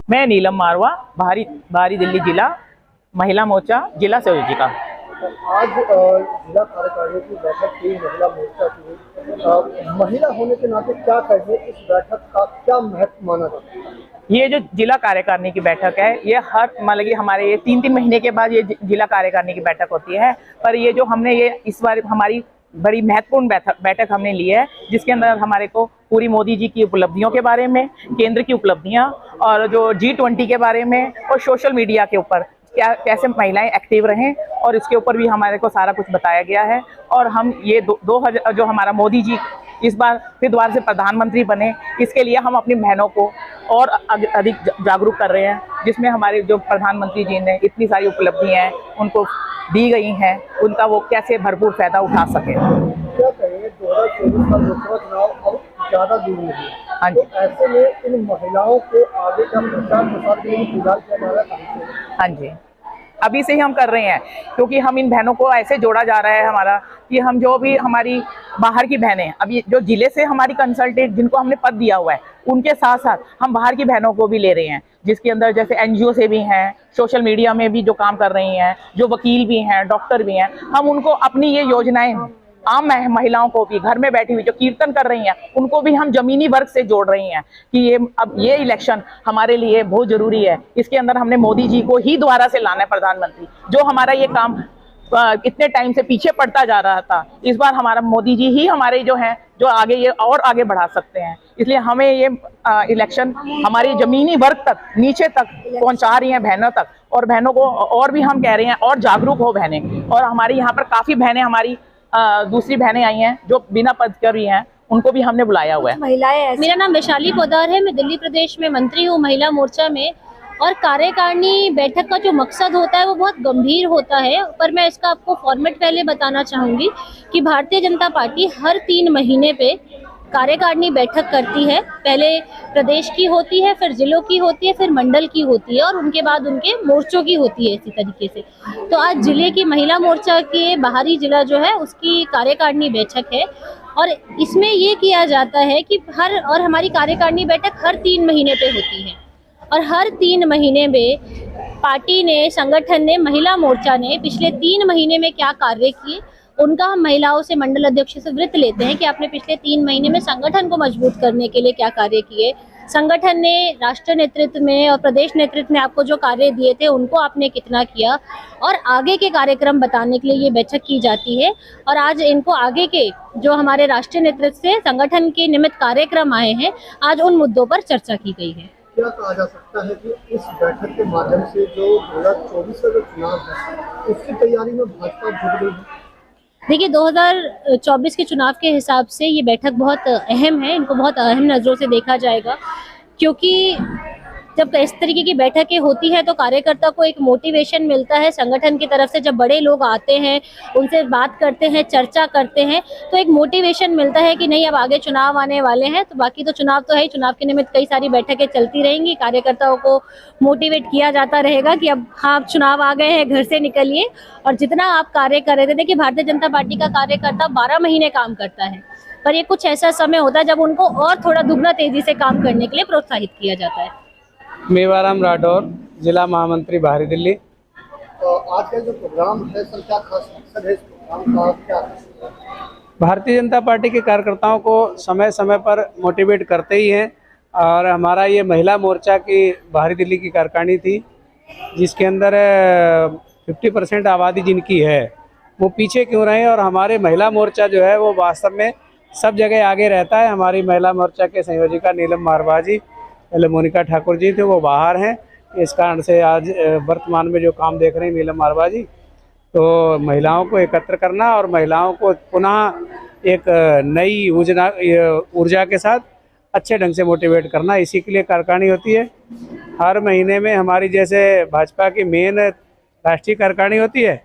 मैं नीलम मारवा, बाहरी दिल्ली जिला महिला मोर्चा जिला संयोजिका। आज जिला कार्यकारिणी की बैठक थी महिला मोर्चा की। महिला होने के नाते क्या कहिए, इस बैठक का क्या महत्व माना जाता है? ये जो जिला कार्यकारिणी की बैठक है, ये हर मतलब कि हमारे ये 3-3 महीने के बाद ये जिला कार्यकारिणी की बैठक होती है। पर ये जो हमने ये इस बार हमारी बड़ी महत्वपूर्ण बैठक हमने ली है, जिसके अंदर हमारे को पूरी मोदी जी की उपलब्धियों के बारे में, केंद्र की उपलब्धियां और जो G20 के बारे में और सोशल मीडिया के ऊपर क्या कैसे महिलाएं एक्टिव रहें, और इसके ऊपर भी हमारे को सारा कुछ बताया गया है। और हम ये 2000 जो हमारा मोदी जी इस बार फिर दोबारा से प्रधानमंत्री बने, इसके लिए हम अपनी बहनों को और अधिक जागरूक कर रहे हैं, जिसमें हमारे जो प्रधानमंत्री जी ने इतनी सारी उपलब्धियां हैं उनको दी गई हैं, उनका वो कैसे भरपूर फायदा उठा सके। क्या कहें, 2024 का लोकसभा चुनाव अब ज्यादा दूर नहीं है। हाँ जी, तो ऐसे में इन महिलाओं को आगे का प्रचार प्रसार के लिए फिलहाल किया जा रहा है। हाँ जी, अभी से ही हम कर रहे हैं, क्योंकि हम इन बहनों को ऐसे जोड़ा जा रहा है हमारा कि हम जो भी हमारी बाहर की बहनें अभी जो जिले से हमारी कंसल्टेंट जिनको हमने पद दिया हुआ है, उनके साथ साथ हम बाहर की बहनों को भी ले रहे हैं, जिसके अंदर जैसे NGO से भी हैं, सोशल मीडिया में भी जो काम कर रही हैं, जो वकील भी हैं, डॉक्टर भी हैं। हम उनको अपनी ये योजनाएं आम महिलाओं को भी घर में बैठी हुई जो कीर्तन कर रही हैं, उनको भी हम जमीनी वर्ग से जोड़ रही हैं कि अब ये इलेक्शन हमारे लिए बहुत जरूरी है। इसके अंदर हमने मोदी जी को ही दोबारा से लाना है प्रधानमंत्री। जो हमारा ये काम इतने टाइम से पीछे पड़ता जा रहा था, इस बार हमारा मोदी जी ही हमारे जो हैं जो आगे ये और आगे बढ़ा सकते हैं। इसलिए हमें ये इलेक्शन हमारी जमीनी वर्ग तक, नीचे तक पहुंचा रही हैं, बहनों तक। और बहनों को और भी हम कह रहे हैं और जागरूक हो बहनें। और हमारी यहाँ पर काफी बहनें हमारी दूसरी बहनें आई हैं जो बिना पद कर रही हैं, उनको भी हमने बुलाया हुआ है। महिलाएं, मेरा नाम वैशाली पोदार है, मैं दिल्ली प्रदेश में मंत्री हूँ महिला मोर्चा में। और कार्यकारिणी बैठक का जो मकसद होता है वो बहुत गंभीर होता है, पर मैं इसका आपको फॉर्मेट पहले बताना चाहूँगी कि भारतीय जनता पार्टी हर 3 महीने पे कार्यकारिणी बैठक करती है। पहले प्रदेश की होती है, फिर जिलों की होती है, फिर मंडल की होती है और उनके बाद उनके मोर्चों की होती है इसी तरीके से। तो आज जिले की महिला मोर्चा के बाहरी जिला जो है उसकी कार्यकारिणी बैठक है। और इसमें ये किया जाता है कि हमारी कार्यकारिणी बैठक हर 3 महीने पे होती है। और हर 3 महीने में पार्टी ने, संगठन ने, महिला मोर्चा ने पिछले 3 महीने में क्या कार्य किए, उनका हम महिलाओं से, मंडल अध्यक्ष से वृत्त लेते हैं कि आपने पिछले 3 महीने में संगठन को मजबूत करने के लिए क्या कार्य किए। संगठन ने राष्ट्रीय नेतृत्व में और प्रदेश नेतृत्व में आपको जो कार्य दिए थे उनको आपने कितना किया, और आगे के कार्यक्रम बताने के लिए ये बैठक की जाती है। और आज इनको आगे के जो हमारे राष्ट्रीय नेतृत्व से संगठन के निमित्त कार्यक्रम आए हैं, आज उन मुद्दों पर चर्चा की गई है। क्या कहा जा सकता है कि इस बैठक के माध्यम से जो 2024 का जो चुनाव है उसकी तैयारी में भाजपा जुट गई है? देखिए, 2024 के चुनाव के हिसाब से ये बैठक बहुत अहम है, इनको बहुत अहम नज़रों से देखा जाएगा, क्योंकि जब इस तरीके की बैठकें होती है तो कार्यकर्ता को एक मोटिवेशन मिलता है संगठन की तरफ से। जब बड़े लोग आते हैं, उनसे बात करते हैं, चर्चा करते हैं, तो एक मोटिवेशन मिलता है कि नहीं, अब आगे चुनाव आने वाले हैं। तो बाकी तो चुनाव तो है ही, चुनाव के निमित्त कई सारी बैठकें चलती रहेंगी, कार्यकर्ताओं को मोटिवेट किया जाता रहेगा कि अब हाँ, चुनाव आ गए हैं, घर से निकलिए और जितना आप कार्य कर रहे थे। देखिए, भारतीय जनता पार्टी का कार्यकर्ता 12 महीने काम करता है, पर ये कुछ ऐसा समय होता है जब उनको और थोड़ा दुगना तेजी से काम करने के लिए प्रोत्साहित किया जाता है। मेवाराम राठौर, जिला महामंत्री बाहरी दिल्ली। तो आज का जो प्रोग्राम है सर, क्या खास मकसद है इस प्रोग्राम का? क्या भारतीय जनता पार्टी के कार्यकर्ताओं को समय समय पर मोटिवेट करते ही हैं। और हमारा ये महिला मोर्चा की बाहरी दिल्ली की कार्यकारिणी थी, जिसके अंदर 50% आबादी जिनकी है वो पीछे क्यों रहे, और हमारे महिला मोर्चा जो है वो वास्तव में सब जगह आगे रहता है। हमारी महिला मोर्चा के संयोजिका नीलम मारवा जी, पहले मोनिका ठाकुर जी थे, वो बाहर हैं, इस कारण से आज वर्तमान में जो काम देख रहे हैं नीलम मारवा जी। तो महिलाओं को एकत्र करना और महिलाओं को पुनः एक नई ऊर्जा के साथ अच्छे ढंग से मोटिवेट करना, इसी के लिए कार्यकारिणी होती है। हर महीने में हमारी जैसे भाजपा की मेन राष्ट्रीय कार्यकारिणी होती है,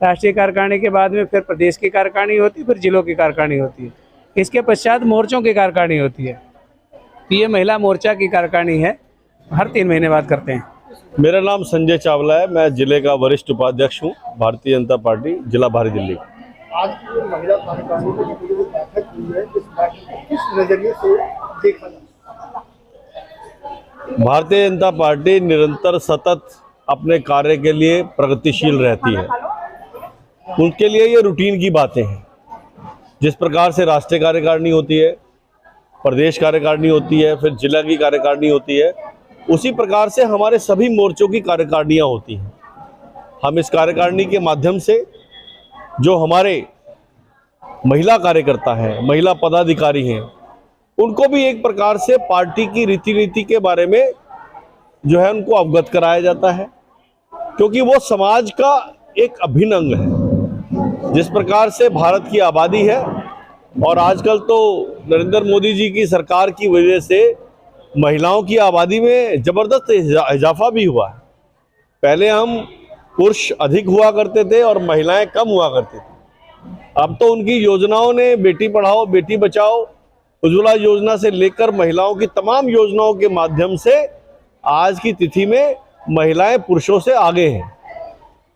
राष्ट्रीय कार्यकारिणी के बाद में फिर प्रदेश की कार्यकारिणी होती है, फिर जिलों की कार्यकारिणी होती है, इसके पश्चात मोर्चों की कार्यकारिणी होती है। ये महिला मोर्चा की कार्यकारिणी है, हर 3 महीने बाद करते हैं। मेरा नाम संजय चावला है, मैं जिले का वरिष्ठ उपाध्यक्ष हूँ, भारतीय जनता पार्टी जिला बाहरी दिल्ली। आज की महिला कार्यकारिणी की जो बैठक हुई है, इस बैठक को किस नजरिए से देखा जाए? भारतीय जनता पार्टी निरंतर सतत अपने कार्य के लिए प्रगतिशील रहती है। उनके लिए ये रूटीन की बातें हैं। जिस प्रकार से राष्ट्रीय कार्यकारिणी होती है, प्रदेश कार्यकारिणी होती है, फिर जिला की कार्यकारिणी होती है, उसी प्रकार से हमारे सभी मोर्चों की कार्यकारिणियाँ होती हैं। हम इस कार्यकारिणी के माध्यम से जो हमारे महिला कार्यकर्ता हैं, महिला पदाधिकारी हैं, उनको भी एक प्रकार से पार्टी की रीति नीति के बारे में जो है उनको अवगत कराया जाता है, क्योंकि वो समाज का एक अभिन्न अंग है। जिस प्रकार से भारत की आबादी है और आजकल तो नरेंद्र मोदी जी की सरकार की वजह से महिलाओं की आबादी में ज़बरदस्त इजाफा भी हुआ है। पहले हम पुरुष अधिक हुआ करते थे और महिलाएं कम हुआ करती थी। अब तो उनकी योजनाओं ने बेटी पढ़ाओ, बेटी बचाओ, उज्ज्वला योजना से लेकर महिलाओं की तमाम योजनाओं के माध्यम से आज की तिथि में महिलाएं पुरुषों से आगे हैं।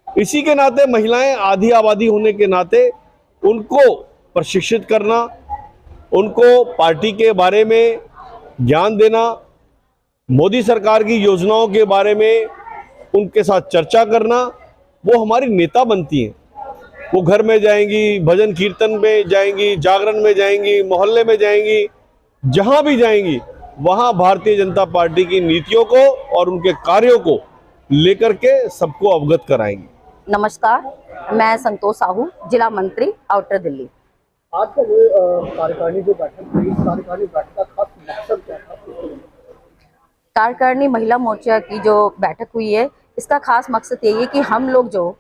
इसी के नाते महिलाएं आधी आबादी होने के नाते उनको प्रशिक्षित करना, उनको पार्टी के बारे में ज्ञान देना, मोदी सरकार की योजनाओं के बारे में उनके साथ चर्चा करना, वो हमारी नेता बनती हैं। वो घर में जाएंगी, भजन कीर्तन में जाएंगी, जागरण में जाएंगी, मोहल्ले में जाएंगी, जहां भी जाएंगी वहां भारतीय जनता पार्टी की नीतियों को और उनके कार्यों को लेकर के सबको अवगत कराएंगी। नमस्कार, मैं संतोष साहू, जिला मंत्री आउटर दिल्ली। आज का जो कार्यकारिणी जो बैठक हुई, इस कार्यकारिणी बैठक का खास मकसद क्या था? कार्यकारिणी महिला मोर्चा की जो बैठक हुई है, इसका खास मकसद यही है कि हम लोग जो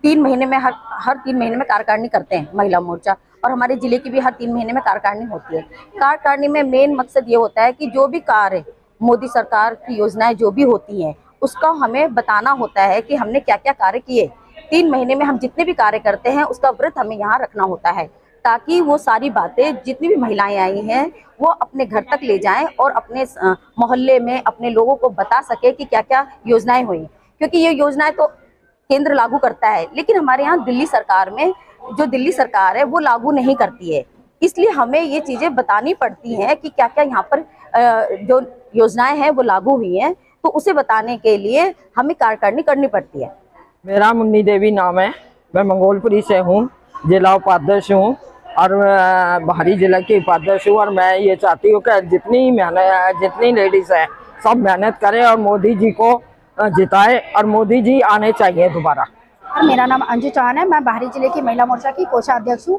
3 महीने में हर 3 महीने में कार्यकारिणी करते हैं महिला मोर्चा, और हमारे जिले की भी हर 3 महीने में कार्यकारिणी होती है। कार्यकारिणी में मेन मकसद ये होता है कि जो भी कार्य मोदी सरकार की योजनाएं जो भी होती हैं उसका हमें बताना होता है कि हमने क्या क्या कार्य किए। 3 महीने में हम जितने भी कार्य करते हैं उसका व्रत हमें यहाँ रखना होता है, ताकि वो सारी बातें जितनी भी महिलाएं आई हैं वो अपने घर तक ले जाएं और अपने मोहल्ले में अपने लोगों को बता सके कि क्या क्या योजनाएं हुई। क्योंकि ये योजनाएं तो केंद्र लागू करता है, लेकिन हमारे यहाँ दिल्ली सरकार में जो दिल्ली सरकार है वो लागू नहीं करती है। इसलिए हमें ये चीज़ें बतानी पड़ती हैं कि क्या क्या यहाँ पर जो योजनाएं हैं वो लागू हुई हैं, तो उसे बताने के लिए हमें कार्यकारिणी करनी पड़ती है। मेरा मुन्नी देवी नाम है, मैं मंगोलपुरी से हूँ, जिला उपाध्यक्ष हूँ और बाहरी जिला की उपाध्यक्ष हूँ। और मैं ये चाहती हूँ कि जितनी लेडीज़ हैं सब मेहनत करें और मोदी जी को जिताए, और मोदी जी आने चाहिए दोबारा। और मेरा नाम अंजू चौहान है, मैं बाहरी जिले की महिला मोर्चा की कोषाध्यक्ष हूँ।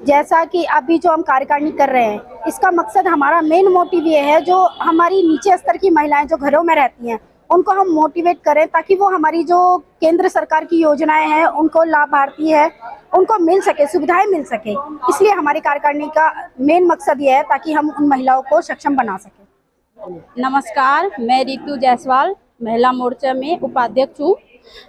जैसा कि अभी जो हम कार्यकारिणी कर रहे हैं, इसका मकसद हमारा मेन मोटिव ये है, जो हमारी नीचे स्तर की महिलाएं जो घरों में रहती हैं उनको हम मोटिवेट करें, ताकि वो हमारी जो केंद्र सरकार की योजनाएं हैं उनको लाभार्थी है उनको मिल सके, सुविधाएं मिल सके। इसलिए हमारी कार्यकारिणी का मेन मकसद ये है ताकि हम उन महिलाओं को सक्षम बना सकें। नमस्कार, मैं रितु जायसवाल महिला मोर्चा में उपाध्यक्ष हूँ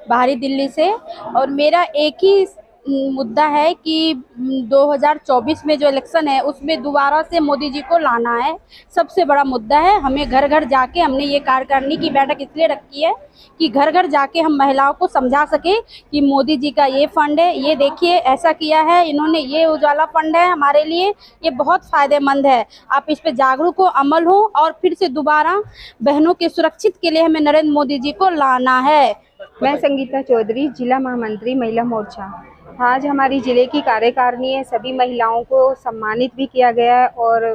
बाहरी दिल्ली से। और मेरा एक ही मुद्दा है कि 2024 में जो इलेक्शन है उसमें दोबारा से मोदी जी को लाना है, सबसे बड़ा मुद्दा है। हमें घर घर जाके, हमने ये कार्यकारिणी की बैठक इसलिए रखी है कि घर घर जाके हम महिलाओं को समझा सके कि मोदी जी का ये फंड है, ये देखिए ऐसा किया है इन्होंने, ये उजाला फंड है हमारे लिए, ये बहुत फ़ायदेमंद है, आप इस पर जागरूक हो, अमल हो, और फिर से दोबारा बहनों के सुरक्षित के लिए हमें नरेंद्र मोदी जी को लाना है। मैं संगीता चौधरी, जिला महामंत्री महिला मोर्चा। आज हमारी जिले की कार्यकारिणी है, सभी महिलाओं को सम्मानित भी किया गया है। और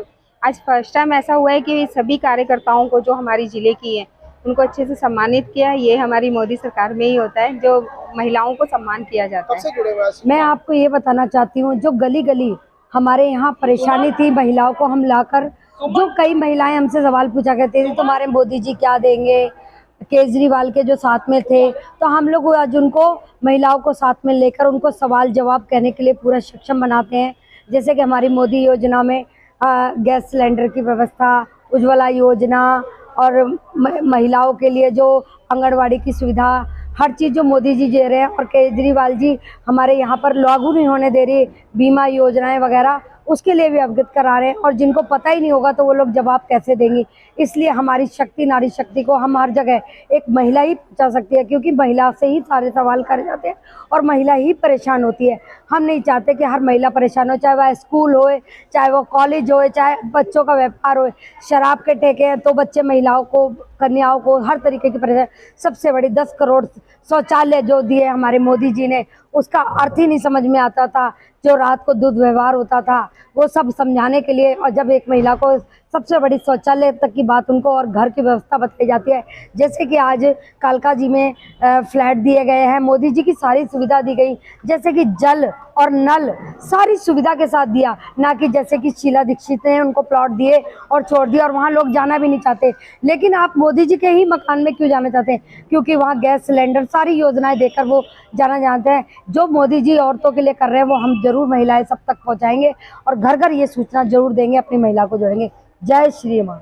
आज फर्स्ट टाइम ऐसा हुआ है कि सभी कार्यकर्ताओं को जो हमारी जिले की है उनको अच्छे से सम्मानित किया। ये हमारी मोदी सरकार में ही होता है जो महिलाओं को सम्मान किया जाता है। मैं आपको ये बताना चाहती हूँ, जो गली गली हमारे यहाँ परेशानी थी महिलाओं को हम लाकर, जो कई महिलाएं हमसे सवाल पूछा करती थी तुम्हारे मोदी जी क्या देंगे, केजरीवाल के जो साथ में थे, तो हम लोग आज उनको महिलाओं को साथ में लेकर उनको सवाल जवाब कहने के लिए पूरा सक्षम बनाते हैं। जैसे कि हमारी मोदी योजना में गैस सिलेंडर की व्यवस्था, उज्ज्वला योजना, और महिलाओं के लिए जो आंगनवाड़ी की सुविधा, हर चीज़ जो मोदी जी दे रहे हैं, और केजरीवाल जी हमारे यहाँ पर लागू नहीं होने दे रही बीमा योजनाएं वगैरह, उसके लिए भी अवगत करा रहे हैं। और जिनको पता ही नहीं होगा तो वो लोग जवाब कैसे देंगी, इसलिए हमारी शक्ति, नारी शक्ति को हम हर जगह एक महिला ही पहुंचा सकती है, क्योंकि महिला से ही सारे सवाल करे जाते हैं और महिला ही परेशान होती है। हम नहीं चाहते कि हर महिला परेशान हो, चाहे वह स्कूल हो, चाहे वो कॉलेज हो, चाहे बच्चों का व्यापार हो। शराब के ठेके हैं तो बच्चे, महिलाओं को, कन्याओं को हर तरीके की परेशानी। सबसे बड़ी 10 करोड़ शौचालय जो दिए हमारे मोदी जी ने, उसका अर्थ ही नहीं समझ में आता था। जो रात को दूध व्यवहार होता था वो सब समझाने के लिए, और जब एक महिला को सबसे बड़ी शौचालय तक की बात उनको और घर की व्यवस्था बताई जाती है, जैसे कि आज कालका जी में फ्लैट दिए गए हैं, मोदी जी की सारी सुविधा दी गई, जैसे कि जल और नल सारी सुविधा के साथ दिया, ना कि जैसे कि शीला दीक्षित ने उनको प्लॉट दिए और छोड़ दिया और वहाँ लोग जाना भी नहीं चाहते। लेकिन आप मोदी जी के ही मकान में क्यों जाना चाहते हैं? क्योंकि वहाँ गैस सिलेंडर सारी योजनाएं देकर वो जाना चाहते हैं। जो मोदी जी औरतों के लिए कर रहे हैं वो हम जरूर महिलाएं सब तक पहुँचाएंगे और घर घर ये सूचना जरूर देंगे, अपनी महिला को जोड़ेंगे। जय श्री माँ।